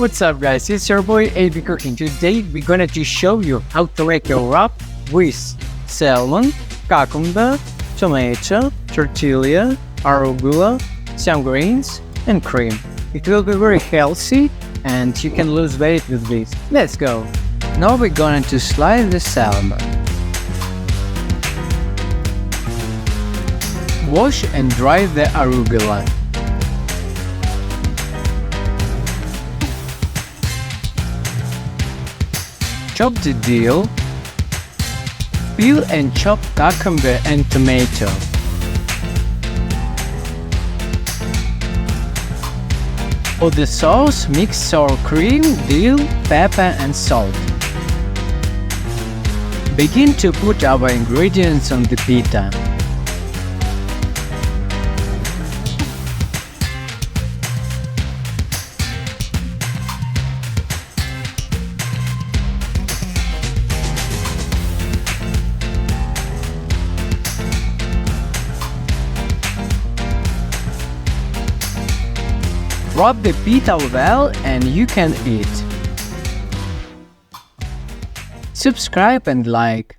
What's up guys, it's your boy AB Cooking. Today we're gonna to show you how to make a wrap with salmon, cucumber, tomato, tortilla, arugula, some greens and cream. It will be very healthy and you can lose weight with this. Let's go! Now we're going to slice the salmon. Wash and dry the arugula. Chop the dill. Peel and chop cucumber and tomato. For the sauce, mix sour cream, dill, pepper and salt. Begin to put our ingredients on the pita. Rub the pita well and you can eat. Subscribe and like.